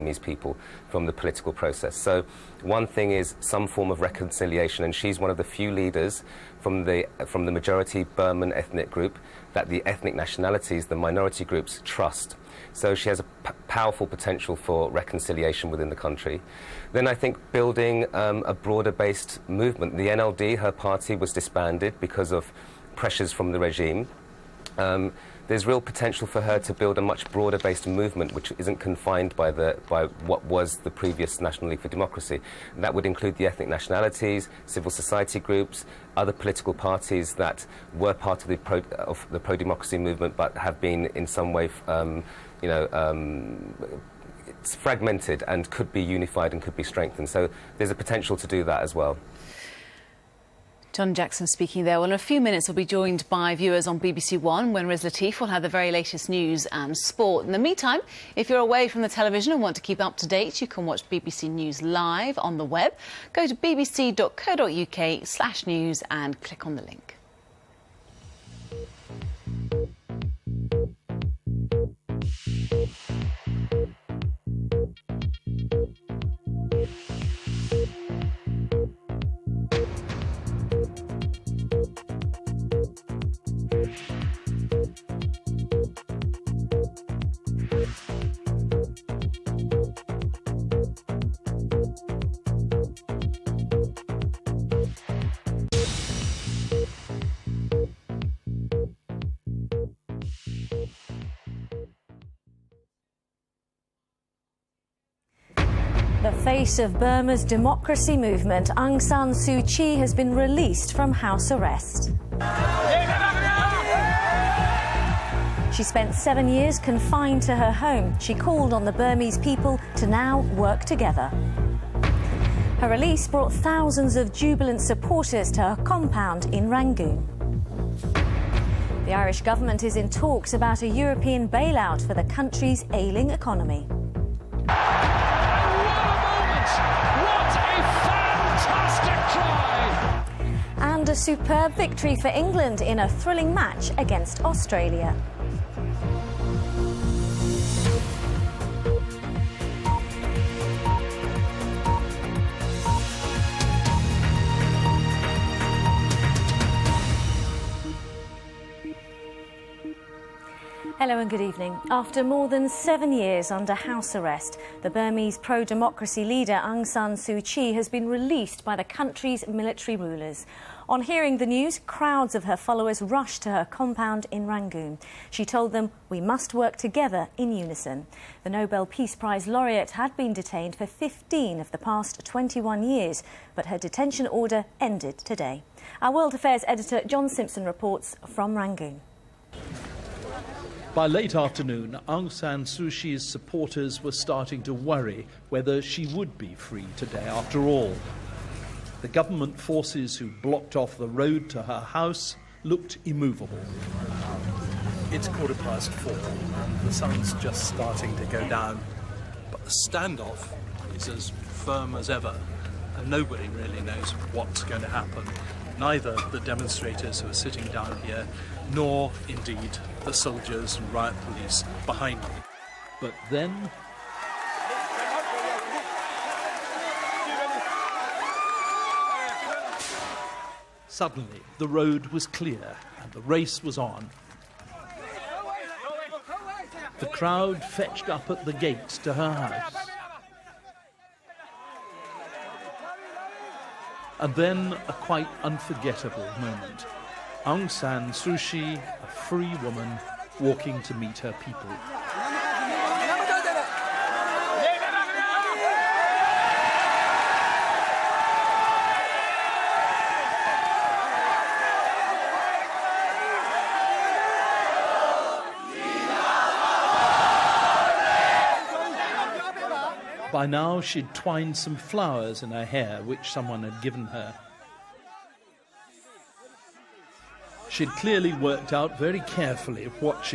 these people from the political process. So one thing is some form of reconciliation, and she's one of the few leaders from the majority Burman ethnic group that the ethnic nationalities, the minority groups, trust. So she has a powerful potential for reconciliation within the country. Then I think building a broader-based movement. The NLD, her party, was disbanded because of pressures from the regime. There's real potential for her to build a much broader-based movement which isn't confined by what was the previous National League for Democracy. And that would include the ethnic nationalities, civil society groups, other political parties that were part of the pro-democracy movement but have been in some way, it's fragmented and could be unified and could be strengthened. So there's a potential to do that as well. John Jackson speaking there. Well, in a few minutes we'll be joined by viewers on BBC One when Riz Lateef will have the very latest news and sport. In the meantime, if you're away from the television and want to keep up to date, you can watch BBC News live on the web. Go to bbc.co.uk/news and click on the link. The face of Burma's democracy movement, Aung San Suu Kyi, has been released from house arrest. She spent 7 years confined to her home. She called on the Burmese people to now work together. Her release brought thousands of jubilant supporters to her compound in Rangoon. The Irish government is in talks about a European bailout for the country's ailing economy. And a superb victory for England in a thrilling match against Australia. Hello and good evening. After more than 7 years under house arrest, the Burmese pro-democracy leader Aung San Suu Kyi has been released by the country's military rulers. On hearing the news, crowds of her followers rushed to her compound in Rangoon. She told them, "We must work together in unison." The Nobel Peace Prize laureate had been detained for 15 of the past 21 years, but her detention order ended today. Our World Affairs editor John Simpson reports from Rangoon. By late afternoon, Aung San Suu Kyi's supporters were starting to worry whether she would be free today after all. The government forces who blocked off the road to her house looked immovable. It's 4:15 and the sun's just starting to go down. But the standoff is as firm as ever, and nobody really knows what's going to happen. Neither the demonstrators who are sitting down here, nor, indeed, the soldiers and riot police behind me. But then suddenly the road was clear and the race was on. The crowd fetched up at the gate to her house. And then a quite unforgettable moment. Aung San Suu Kyi, a free woman, walking to meet her people. By now, she'd twined some flowers in her hair, which someone had given her. She'd clearly worked out very carefully what she